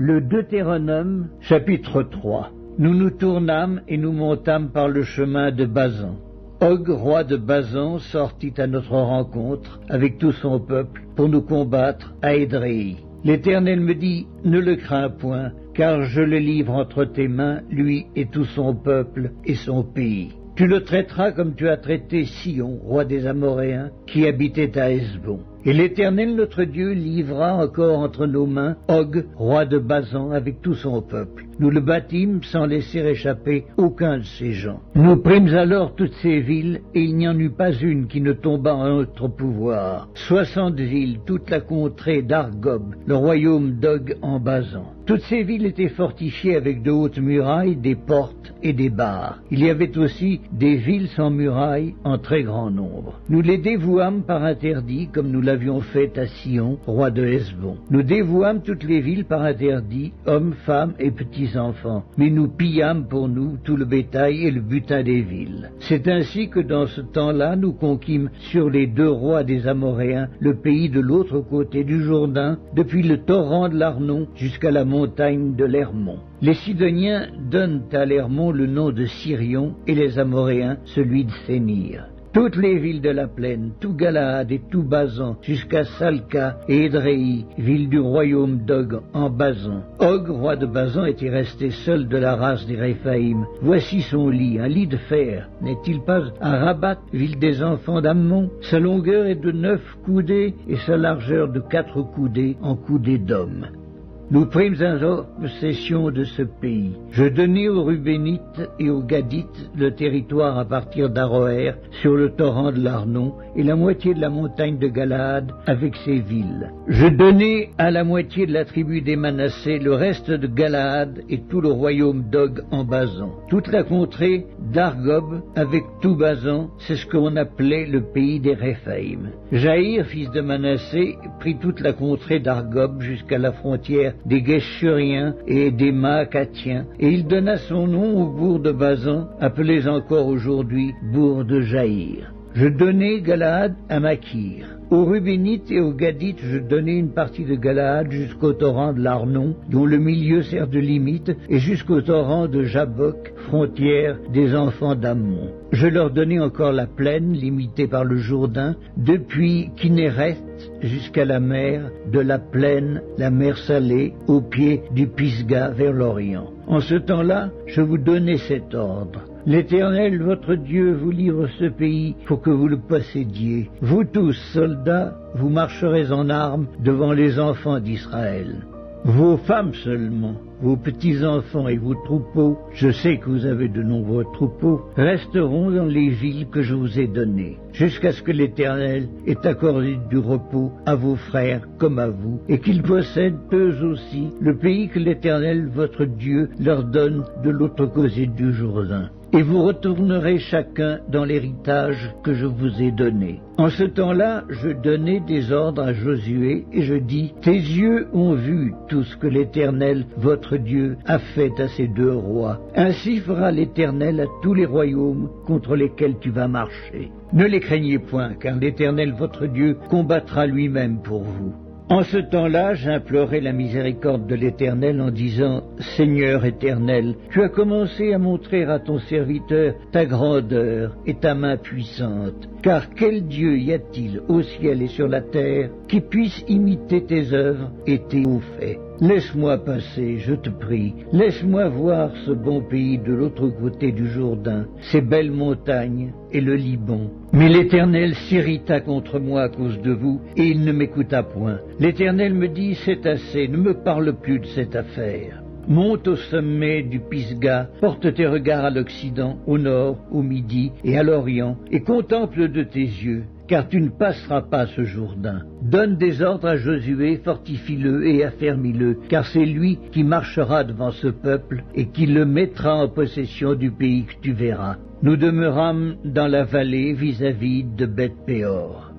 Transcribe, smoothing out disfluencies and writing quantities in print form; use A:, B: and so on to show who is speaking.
A: Le Deutéronome, chapitre 3. Nous nous tournâmes et nous montâmes par le chemin de Basan. Og, roi de Basan, sortit à notre rencontre avec tout son peuple pour nous combattre à Édréi. L'Éternel me dit, ne le crains point, car je le livre entre tes mains, lui et tout son peuple et son pays. Tu le traiteras comme tu as traité Sion, roi des Amoréens, qui habitait à Hesbon. Et l'Éternel notre Dieu livra encore entre nos mains Og, roi de Basan, avec tout son peuple. Nous le battîmes sans laisser échapper aucun de ses gens. Nous prîmes alors toutes ces villes, et il n'y en eut pas une qui ne tombât en notre pouvoir. 60 villes, toute la contrée d'Argob, le royaume d'Og en Basan. Toutes ces villes étaient fortifiées avec de hautes murailles, des portes et des barres. Il y avait aussi des villes sans murailles en très grand nombre. Nous les dévouâmes par interdit, comme nous l'avions fait à Sion, roi de Hesbon. Nous dévouâmes toutes les villes par interdit, hommes, femmes et petits-enfants. Mais nous pillâmes pour nous tout le bétail et le butin des villes. C'est ainsi que dans ce temps-là, nous conquîmes sur les 2 rois des Amoréens le pays de l'autre côté du Jourdain, depuis le torrent de l'Arnon jusqu'à la montagne de l'Hermon. Les Sidoniens donnent à l'Hermon le nom de Sirion et les Amoréens celui de Sénir. Toutes les villes de la plaine, tout Galaad et tout Basan, jusqu'à Salca et Édréi, ville du royaume d'Og en Basan. Og, roi de Basan, était resté seul de la race des Réphaïm. Voici son lit, un lit de fer. N'est-il pas à Rabat, ville des enfants d'Ammon? Sa longueur est de 9 coudées et sa largeur de 4 coudées en coudées d'homme. Nous prîmes alors possession de ce pays. Je donnai aux Rubénites et aux Gadites le territoire à partir d'Aroër sur le torrent de l'Arnon et la moitié de la montagne de Galaad avec ses villes. Je donnai à la moitié de la tribu des Manassés le reste de Galaad et tout le royaume d'Og en Basan. Toute la contrée d'Argob avec tout Basan, c'est ce qu'on appelait le pays des Réphaïm. Jaïr, fils de Manassé, prit toute la contrée d'Argob jusqu'à la frontière des Guéshuriens et des Maacathiens, et il donna son nom au bourg de Basan, appelé encore aujourd'hui bourg de Jaïr. Je donnai Galaad à Makir. Aux Rubénites et aux Gadites, je donnai une partie de Galaad jusqu'au torrent de l'Arnon, dont le milieu sert de limite, et jusqu'au torrent de Jabok, frontière des enfants d'Ammon. Je leur donnai encore la plaine, limitée par le Jourdain, depuis Kinnéreth jusqu'à la mer, de la plaine, la mer Salée, au pied du Pisga vers l'Orient. En ce temps-là, je vous donnai cet ordre. L'Éternel, votre Dieu, vous livre ce pays pour que vous le possédiez. Vous tous, soldats, vous marcherez en armes devant les enfants d'Israël. Vos femmes seulement, vos petits-enfants et vos troupeaux, je sais que vous avez de nombreux troupeaux, resteront dans les villes que je vous ai données, jusqu'à ce que l'Éternel ait accordé du repos à vos frères comme à vous, et qu'ils possèdent eux aussi le pays que l'Éternel, votre Dieu, leur donne de l'autre côté du Jourdain. Et vous retournerez chacun dans l'héritage que je vous ai donné. En ce temps-là, je donnai des ordres à Josué, et je dis, tes yeux ont vu tout ce que l'Éternel, votre Dieu, a fait à ces 2 rois. Ainsi fera l'Éternel à tous les royaumes contre lesquels tu vas marcher. Ne les craignez point, car l'Éternel, votre Dieu, combattra lui-même pour vous. En ce temps-là, j'implorai la miséricorde de l'Éternel en disant, Seigneur éternel, tu as commencé à montrer à ton serviteur ta grandeur et ta main puissante. Car quel Dieu y a-t-il au ciel et sur la terre qui puisse imiter tes œuvres et tes hauts faits? Laisse-moi passer, je te prie. Laisse-moi voir ce bon pays de l'autre côté du Jourdain, ces belles montagnes et le Liban. Mais l'Éternel s'irrita contre moi à cause de vous, et il ne m'écouta point. L'Éternel me dit, c'est assez, ne me parle plus de cette affaire. Monte au sommet du Pisga, porte tes regards à l'Occident, au nord, au midi et à l'Orient, et contemple de tes yeux, car tu ne passeras pas ce Jourdain. Donne des ordres à Josué, fortifie-le et affermis-le, car c'est lui qui marchera devant ce peuple et qui le mettra en possession du pays que tu verras. Nous demeurâmes dans la vallée vis-à-vis de Beth-Péor.